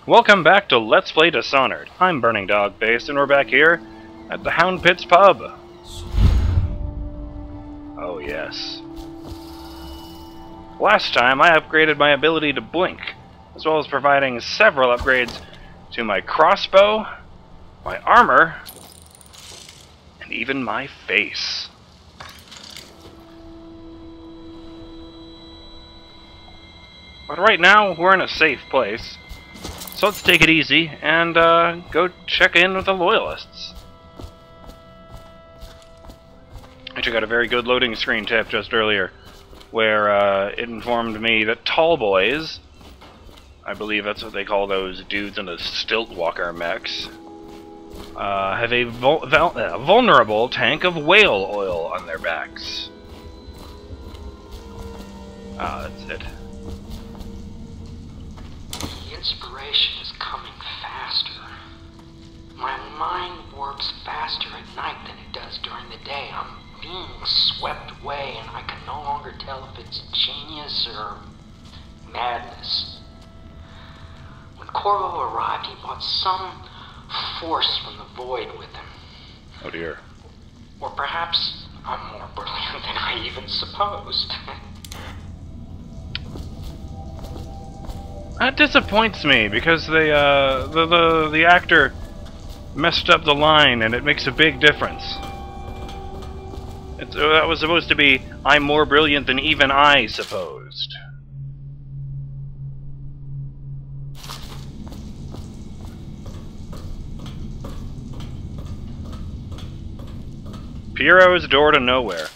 Welcome back to Let's Play Dishonored. I'm BurningDogFace, and we're back here at the Hound Pits Pub. Oh yes. Last time I upgraded my ability to blink, as well as providing several upgrades to my crossbow, my armor, and even my face. But right now, we're in a safe place. So let's take it easy and go check in with the Loyalists. Actually got a very good loading screen tip just earlier, where it informed me that tall boys, I believe that's what they call those dudes in the stilt walker mechs, have a vulnerable tank of whale oil on their backs. Ah, that's it. Inspiration is coming faster. My mind warps faster at night than it does during the day. I'm being swept away and I can no longer tell if it's genius or madness. When Corvo arrived, he brought some force from the void with him. Oh dear. Or perhaps I'm more brilliant than I even supposed. That disappoints me because the actor messed up the line, and it makes a big difference. That was supposed to be, "I'm more brilliant than even I supposed." Piero's door to nowhere.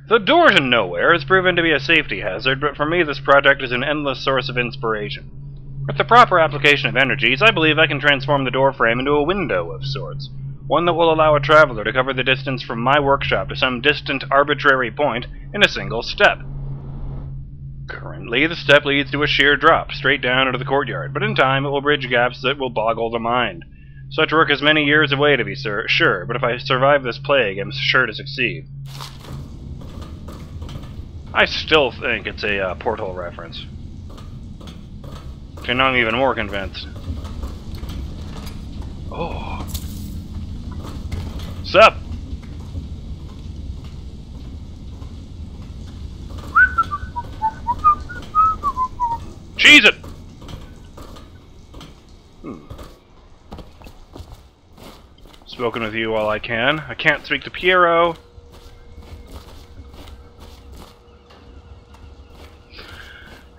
The door to nowhere has proven to be a safety hazard, but for me this project is an endless source of inspiration. With the proper application of energies, I believe I can transform the door frame into a window of sorts, one that will allow a traveler to cover the distance from my workshop to some distant arbitrary point in a single step. Currently, the step leads to a sheer drop, straight down into the courtyard, but in time it will bridge gaps that will boggle the mind. Such work is many years away to be sure, but if I survive this plague, I'm sure to succeed. I still think it's a Portal reference. Okay, now I'm even more convinced. Oh. Sup? Cheese it! Spoken with you while I can. I can't speak to Piero.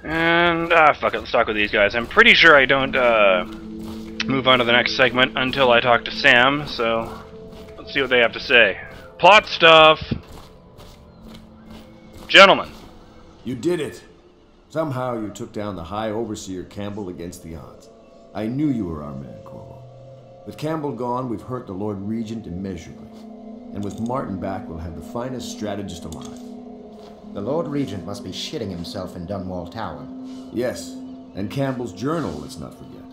And, fuck it, let's talk with these guys. I'm pretty sure I don't, move on to the next segment until I talk to Sam, so let's see what they have to say. Plot stuff! Gentlemen. You did it! Somehow you took down the High Overseer Campbell against the odds. I knew you were our man, Corvo. With Campbell gone, we've hurt the Lord Regent immeasurably. And with Martin back, we'll have the finest strategist alive. The Lord Regent must be shitting himself in Dunwall Tower. Yes, and Campbell's journal, let's not forget.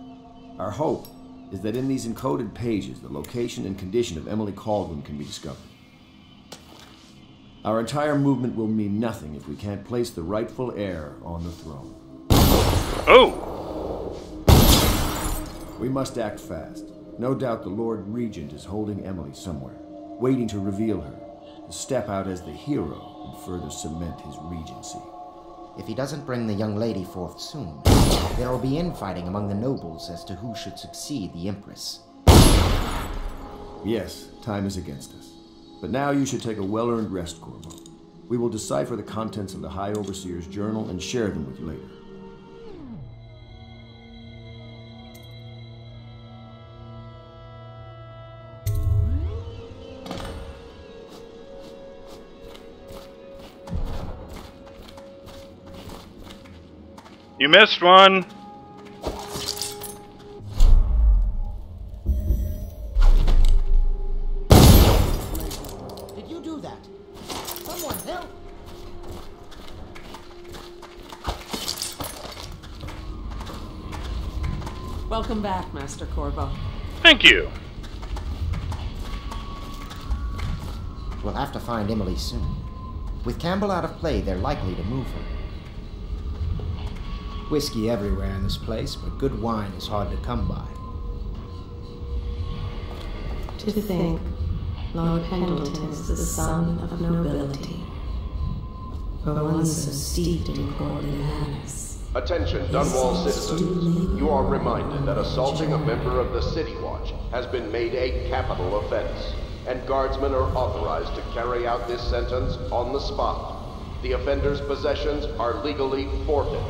Our hope is that in these encoded pages, the location and condition of Emily Caldwell can be discovered. Our entire movement will mean nothing if we can't place the rightful heir on the throne. Oh! We must act fast. No doubt the Lord Regent is holding Emily somewhere, waiting to reveal her, to step out as the hero and further cement his regency. If he doesn't bring the young lady forth soon, there will be infighting among the nobles as to who should succeed the Empress. Yes, time is against us. But now you should take a well-earned rest, Corvo. We will decipher the contents of the High Overseer's journal and share them with you later. You missed one! Did you do that? Someone help! Welcome back, Master Corvo. Thank you! We'll have to find Emily soon. With Campbell out of play, they're likely to move her. Whiskey everywhere in this place, but good wine is hard to come by. To think, Lord Pendleton is the son of nobility. For one so steeped in courtly manners. Attention, Dunwall citizens. You are reminded that assaulting a member of the City Watch has been made a capital offense, and guardsmen are authorized to carry out this sentence on the spot. The offender's possessions are legally forfeit.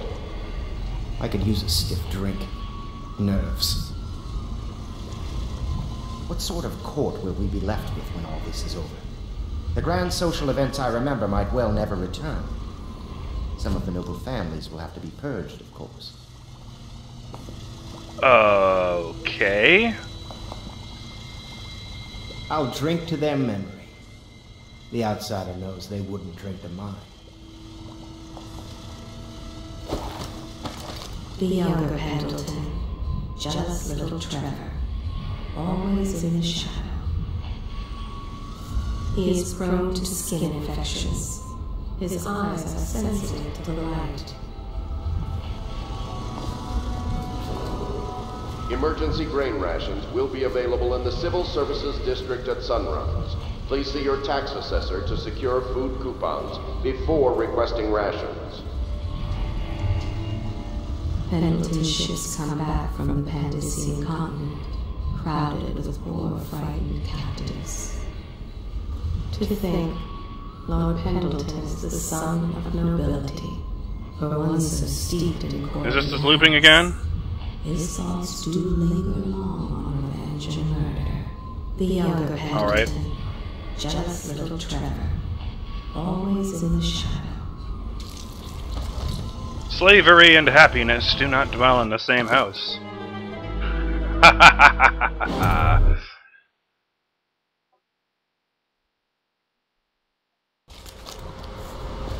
I could use a stiff drink. Nerves. What sort of court will we be left with when all this is over? The grand social events I remember might well never return. Some of the noble families will have to be purged, of course. Okay. I'll drink to their memory. The outsider knows they wouldn't drink to mine. The younger Pendleton, jealous little Trevor, always in the shadow. He is prone to skin infections. His eyes are sensitive to the light. Emergency grain rations will be available in the Civil Services District at Sunrise. Please see your tax assessor to secure food coupons before requesting rations. Pendleton's ships come back from the Pandician continent, crowded with poor, frightened captives. To think, Lord Pendleton is the son of nobility, for one so steeped in courtly Is this looping again? His thoughts do linger long on revenge and murder. The younger Pendleton, jealous little Trevor, always in the shadow. Slavery and happiness do not dwell in the same house.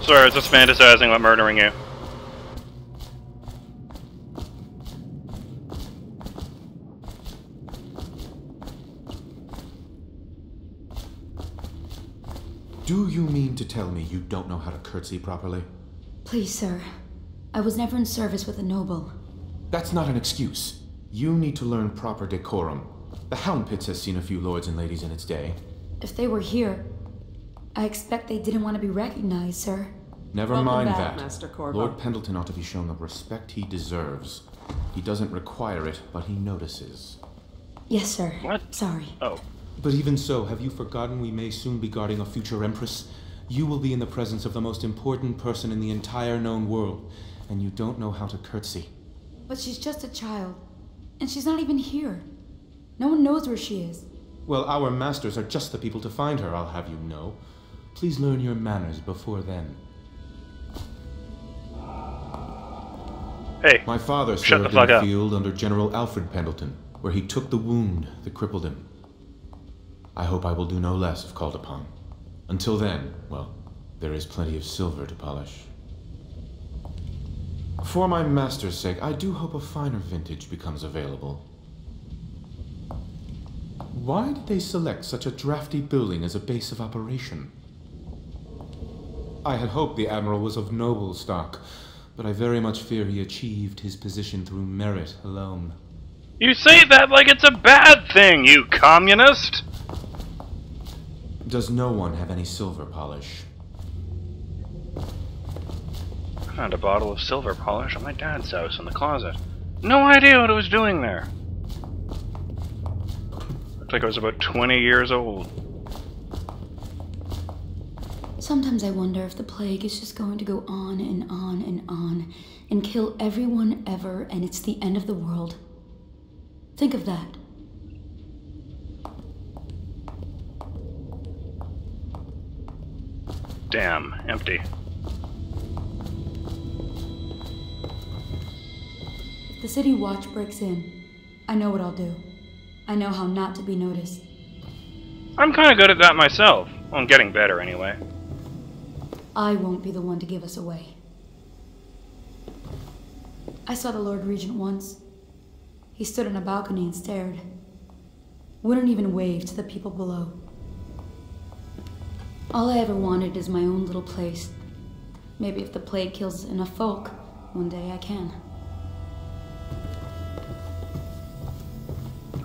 Sorry, I was just fantasizing about murdering you. Do you mean to tell me you don't know how to curtsy properly? Please, sir. I was never in service with a noble. That's not an excuse. You need to learn proper decorum. The Hound Pits has seen a few lords and ladies in its day. If they were here, I expect they didn't want to be recognized, sir. Never Welcome mind back, that. Master Corvo. Lord Pendleton ought to be shown the respect he deserves. He doesn't require it, but he notices. Yes, sir. What? Sorry. Oh. But even so, have you forgotten we may soon be guarding a future Empress? You will be in the presence of the most important person in the entire known world, and you don't know how to curtsy. But she's just a child, and she's not even here. No one knows where she is. Well, our masters are just the people to find her, I'll have you know. Please learn your manners before then. Hey, My father shut the served fuck in the up. field under General Alfred Pendleton, where he took the wound that crippled him. I hope I will do no less if called upon. Until then, well, there is plenty of silver to polish. For my master's sake, I do hope a finer vintage becomes available. Why did they select such a drafty building as a base of operation? I had hoped the Admiral was of noble stock, but I very much fear he achieved his position through merit alone. You say that like it's a bad thing, you communist! Does no one have any silver polish? I found a bottle of silver polish at my dad's house in the closet. No idea what it was doing there. Looked like I was about 20 years old. Sometimes I wonder if the plague is just going to go on and on and on and kill everyone ever, and it's the end of the world. Think of that. Damn, empty. If the City Watch breaks in, I know what I'll do. I know how not to be noticed. I'm kinda good at that myself. Well, I'm getting better anyway. I won't be the one to give us away. I saw the Lord Regent once. He stood on a balcony and stared. Wouldn't even wave to the people below. All I ever wanted is my own little place. Maybe if the plague kills enough folk, one day I can.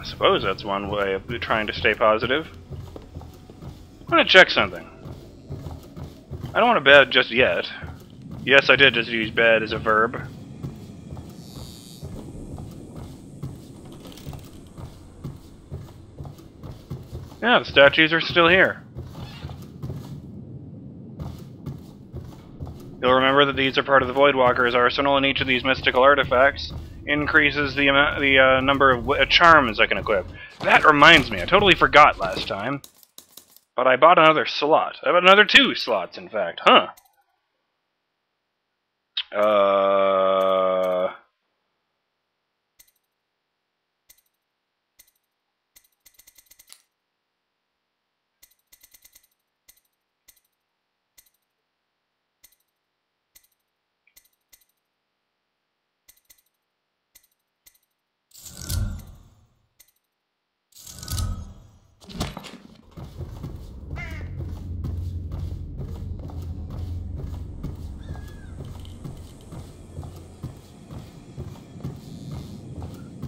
suppose that's one way of trying to stay positive. I want to check something. I don't want to bed just yet. Yes, I did just use bed as a verb. Yeah, the statues are still here. You'll remember that these are part of the Voidwalker's arsenal, and each of these mystical artifacts increases the number of charms I can equip. That reminds me, I totally forgot last time. But I bought another slot. I bought another 2 slots, in fact. Huh.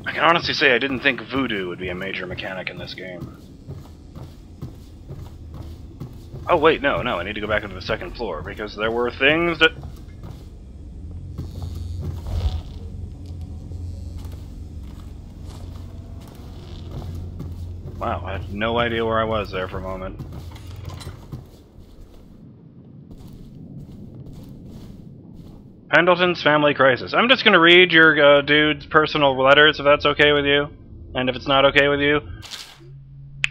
I can honestly say I didn't think voodoo would be a major mechanic in this game. Oh wait, no, I need to go back into the second floor, because there were things that... Wow, I had no idea where I was there for a moment. Pendleton's family crisis. I'm just going to read your dude's personal letters, if that's okay with you. And if it's not okay with you.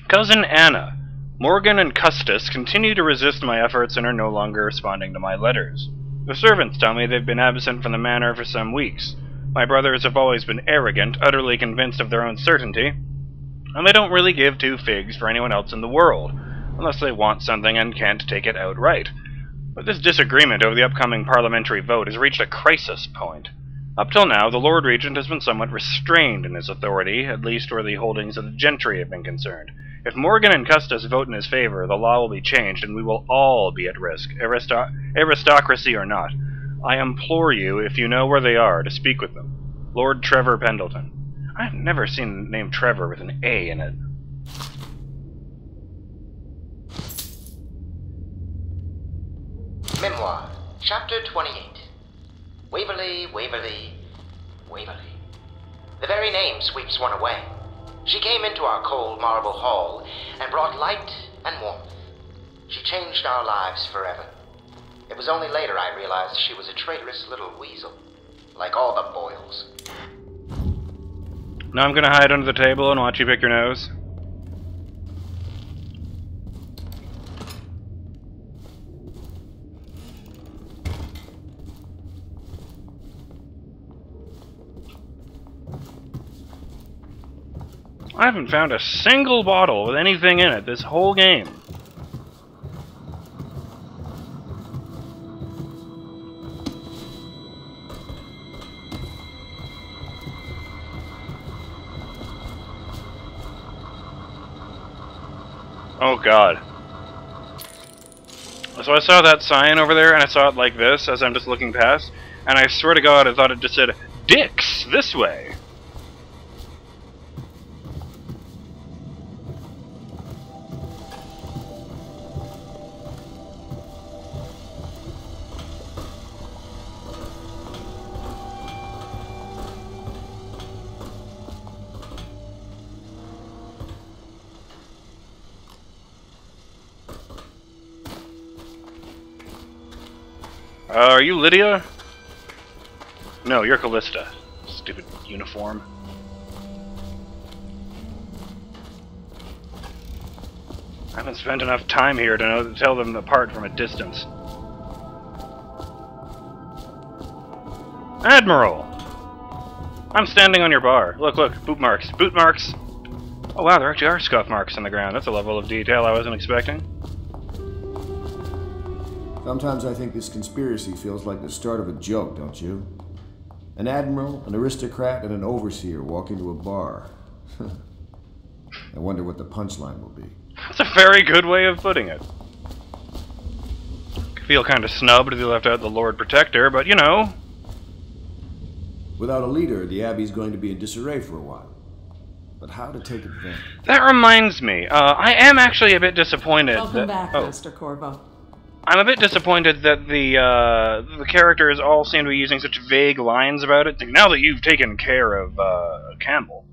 Cousin Anna. Morgan and Custis continue to resist my efforts and are no longer responding to my letters. The servants tell me they've been absent from the manor for some weeks. My brothers have always been arrogant, utterly convinced of their own certainty, and they don't really give 2 figs for anyone else in the world, unless they want something and can't take it outright. But this disagreement over the upcoming parliamentary vote has reached a crisis point. Up till now, the Lord Regent has been somewhat restrained in his authority, at least where the holdings of the gentry have been concerned. If Morgan and Custis vote in his favor, the law will be changed, and we will all be at risk, aristocracy or not. I implore you, if you know where they are, to speak with them. Lord Trevor Pendleton. I've never seen the name Trevor with an A in it. Memoir, Chapter 28. Waverly, Waverly, Waverly. The very name sweeps one away. She came into our cold marble hall and brought light and warmth. She changed our lives forever. It was only later I realized she was a traitorous little weasel, like all the Boyles. Now I'm gonna hide under the table and watch you pick your nose. I haven't found a single bottle with anything in it this whole game. Oh god. So I saw that sign over there, and I saw it like this as I'm just looking past, and I swear to god I thought it just said, "Dicks, this way!" Are you Lydia? No, you're Callista. Stupid uniform. I haven't spent enough time here to tell them apart from a distance. Admiral! I'm standing on your bar. Look, boot marks. Boot marks! Oh wow, there actually are scuff marks on the ground. That's a level of detail I wasn't expecting. Sometimes I think this conspiracy feels like the start of a joke, don't you? An admiral, an aristocrat, and an overseer walk into a bar. I wonder what the punchline will be. That's a very good way of putting it. I feel kind of snubbed they left out the Lord Protector, but you know. Without a leader, the Abbey's going to be in disarray for a while. but how to take advantage. That reminds me, I am actually a bit disappointed. Welcome back, Master Corvo. I'm a bit disappointed that the characters all seem to be using such vague lines about it. Now that you've taken care of Campbell,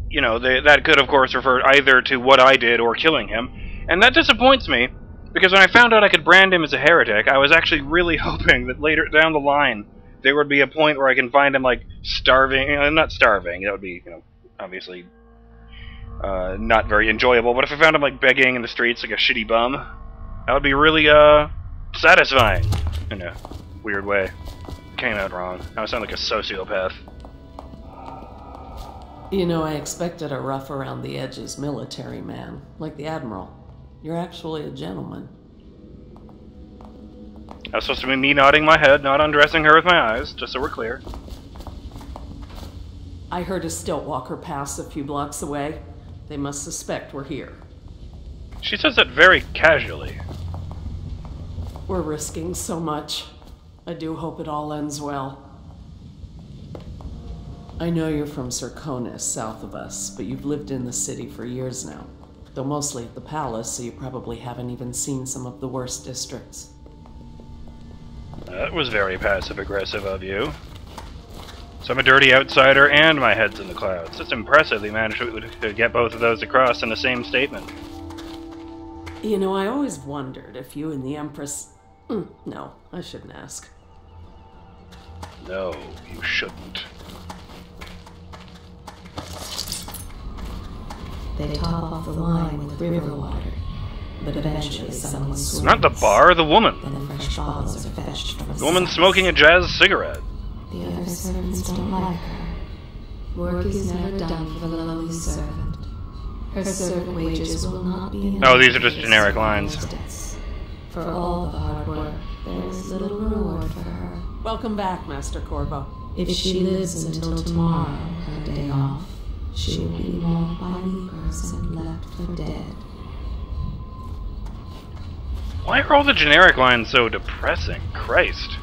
you know, that could of course refer either to what I did or killing him, and that disappoints me because when I found out I could brand him as a heretic, I was actually really hoping that later down the line there would be a point where I can find him like starving, not starving. That would be, you know, obviously. Not very enjoyable, but if I found him like begging in the streets like a shitty bum, that would be really satisfying in a weird way. Came out wrong. Now I sound like a sociopath. You know, I expected a rough around the edges military man, like the Admiral. You're actually a gentleman. That was supposed to be me nodding my head, not undressing her with my eyes, just so we're clear. I heard a stilt walker pass a few blocks away. They must suspect we're here. She says that very casually. We're risking so much. I do hope it all ends well. I know you're from Serconis, south of us, but you've lived in the city for years now. Though mostly at the palace, so you probably haven't even seen some of the worst districts. That was very passive-aggressive of you. So I'm a dirty outsider and my head's in the clouds. It's impressive they managed to get both of those across in the same statement. You know, I always wondered if you and the Empress... No, I shouldn't ask. No, you shouldn't. They top off the wine with river water, but eventually someone swims. Not the bar, the woman. Then fresh bottles are fetched from The woman smoking a jazz cigarette. The other servants don't like her. Work is never done for the lowly servant. Her servant wages will not be enough. Oh, these are just generic lines. For all the hard work, there is little reward for her. Welcome back, Master Corvo. If she lives until tomorrow, her day off, she will be mauled by reapers and left for dead. Why are all the generic lines so depressing? Christ.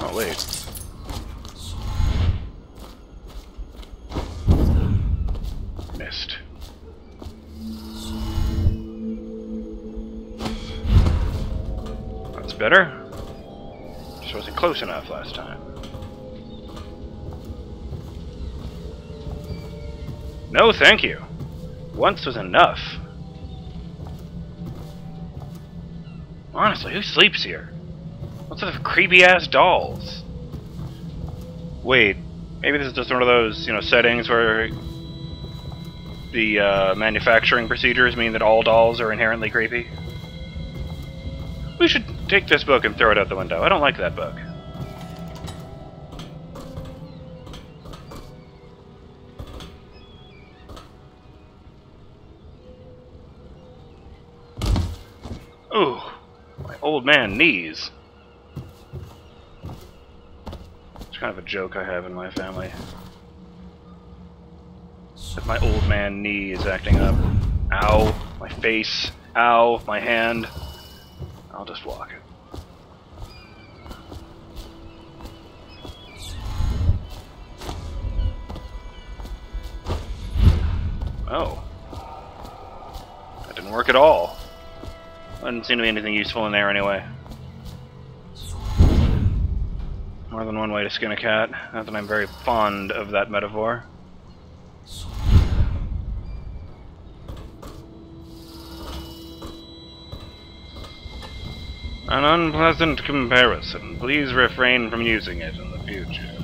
Oh, wait. Missed. That's better. Just wasn't close enough last time. No, thank you. Once was enough. Honestly, who sleeps here? What's with the creepy-ass dolls? Wait, maybe this is just one of those, you know, settings where the manufacturing procedures mean that all dolls are inherently creepy? We should take this book and throw it out the window. I don't like that book. Ooh, my old man knees. It's kind of a joke I have in my family. That my old man knee is acting up. Ow, my face. Ow, my hand. I'll just walk. Oh. That didn't work at all. Didn't seem to be anything useful in there anyway. More than one way to skin a cat. Not that I'm very fond of that metaphor. An unpleasant comparison. Please refrain from using it in the future.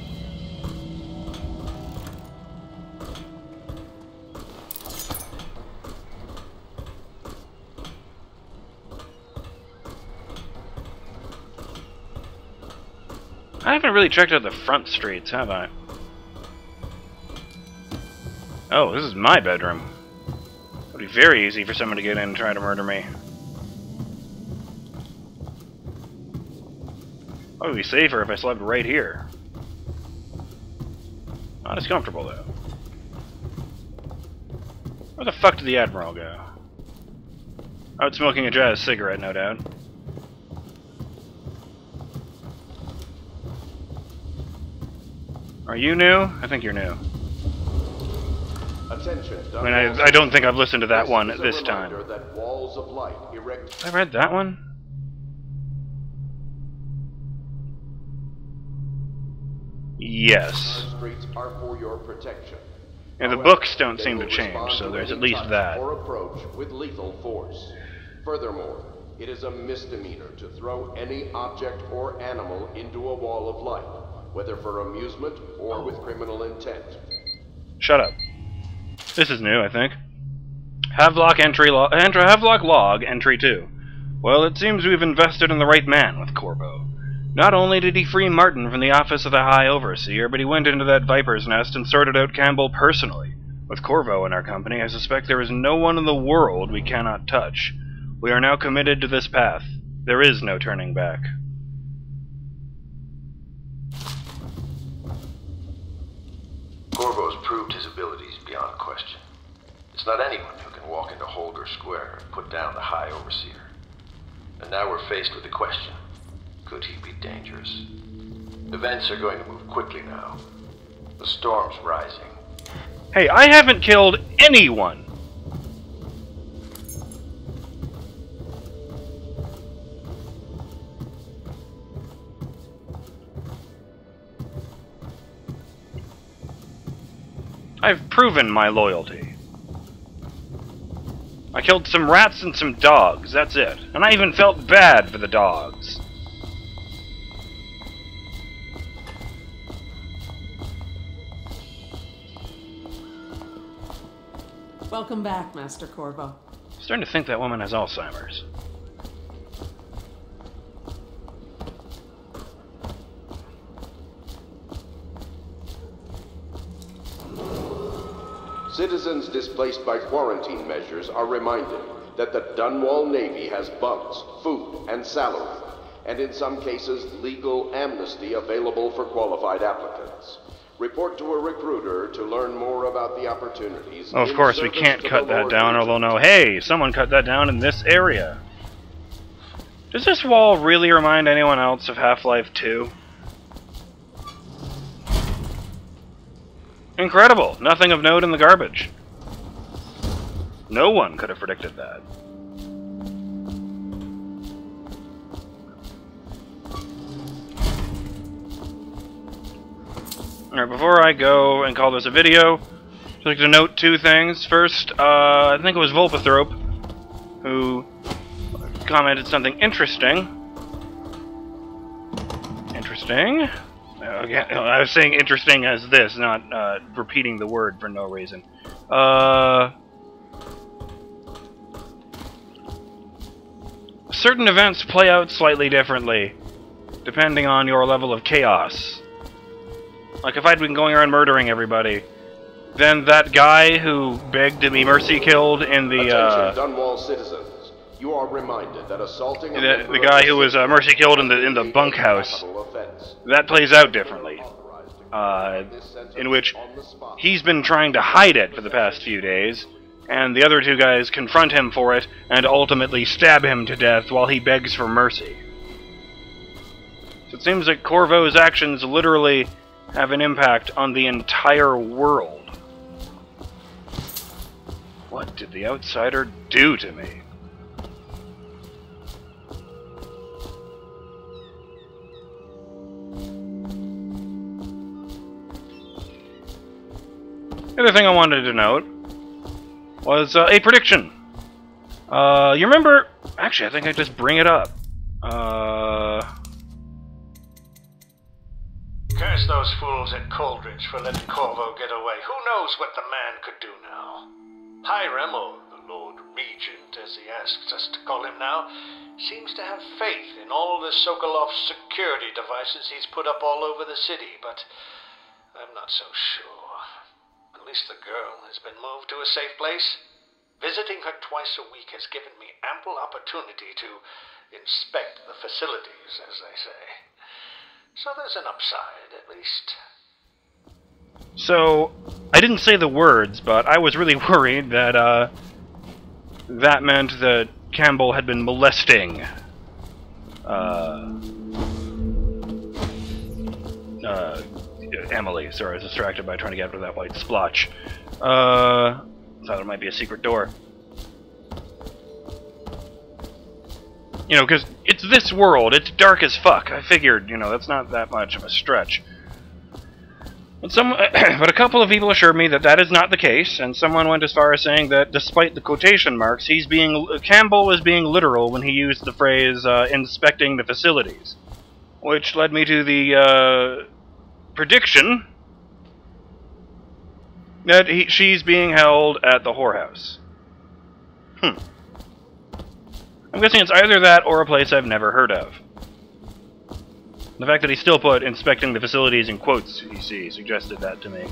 I haven't really checked out the front streets, have I? Oh, this is my bedroom. It would be very easy for someone to get in and try to murder me. It would be safer if I slept right here. Not as comfortable, though. Where the fuck did the Admiral go? Out smoking a jazz cigarette, no doubt. Are you new? I think you're new. Attention, I mean, I don't think I've listened to that one at this time. that walls of light erect. I read that one? Yes. Streets are for your protection. And the However, books don't they seem to will change, respond so to there's any at least touch that. or approach with lethal force. Furthermore, it is a misdemeanor to throw any object or animal into a wall of light, whether for amusement or with criminal intent. Shut up. This is new, I think. Havelock Havelock log entry 2. Well, it seems we've invested in the right man with Corvo. Not only did he free Martin from the office of the High Overseer, but he went into that viper's nest and sorted out Campbell personally. With Corvo in our company, I suspect there is no one in the world we cannot touch. We are now committed to this path. There is no turning back. Corvo's proved his abilities beyond question. It's not anyone who can walk into Holger Square and put down the High Overseer. And now we're faced with the question. Could he be dangerous? Events are going to move quickly now. The storm's rising. Hey, I haven't killed anyone! I've proven my loyalty. I killed some rats and some dogs, that's it. And I even felt bad for the dogs. Welcome back, Master Corvo. I'm starting to think that woman has Alzheimer's. Citizens displaced by quarantine measures are reminded that the Dunwall Navy has bunks, food, and salary, and in some cases legal amnesty available for qualified applicants. Report to a recruiter to learn more about the opportunities. Oh, of course, we can't cut that down, or they'll know, hey, someone cut that down in this area. Does this wall really remind anyone else of Half-Life 2? Incredible! Nothing of note in the garbage. No one could have predicted that. Alright, before I go and call this a video, I'd like to note two things. First, I think it was Volpathrope who commented something interesting. Interesting? Again, I was saying interesting as this, not repeating the word for no reason. Certain events play out slightly differently, depending on your level of chaos. Like, if I'd been going around murdering everybody, then that guy who begged to be mercy killed in the, Attention, Dunwall citizens. You are reminded that assaulting the guy who was mercy killed in the bunkhouse, that plays out differently. In which he's been trying to hide it for the past few days, and the other two guys confront him for it and ultimately stab him to death while he begs for mercy. So it seems like Corvo's actions literally have an impact on the entire world. What did the outsider do to me? The other thing I wanted to note was a prediction. You remember... Actually, I think I just bring it up. Curse those fools at Coldridge for letting Corvo get away. Who knows what the man could do now? Hiram, or the Lord Regent, as he asks us to call him now, seems to have faith in all the Sokolov security devices he's put up all over the city, but I'm not so sure. At least the girl has been moved to a safe place. Visiting her twice a week has given me ample opportunity to inspect the facilities, as they say. So there's an upside, at least. So, I didn't say the words, but I was really worried that, that meant that Campbell had been molesting Emily. Sorry, I was distracted by trying to get after that white splotch. Thought it might be a secret door. You know, because it's this world, it's dark as fuck. I figured, you know, that's not that much of a stretch. But but a couple of people assured me that that is not the case, and someone went as far as saying that, despite the quotation marks, Campbell was being literal when he used the phrase, inspecting the facilities. Which led me to the, prediction that she's being held at the whorehouse. I'm guessing it's either that or a place I've never heard of. The fact that he still put inspecting the facilities in quotes, you see, suggested that to me.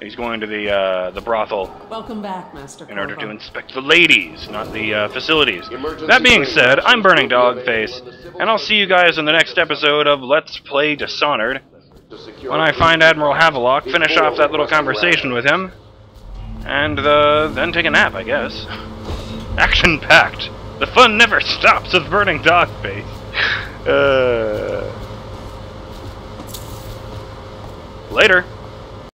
He's going to the brothel. Welcome back, Master Corvo. In order to inspect the ladies, not the facilities. That being said, I'm BurningDogFace, and I'll see you guys in the next episode of Let's Play Dishonored, when I find Admiral Havelock, finish off that little conversation with him, and then take a nap, I guess. Action-packed! The fun never stops with BurningDogFace! Later!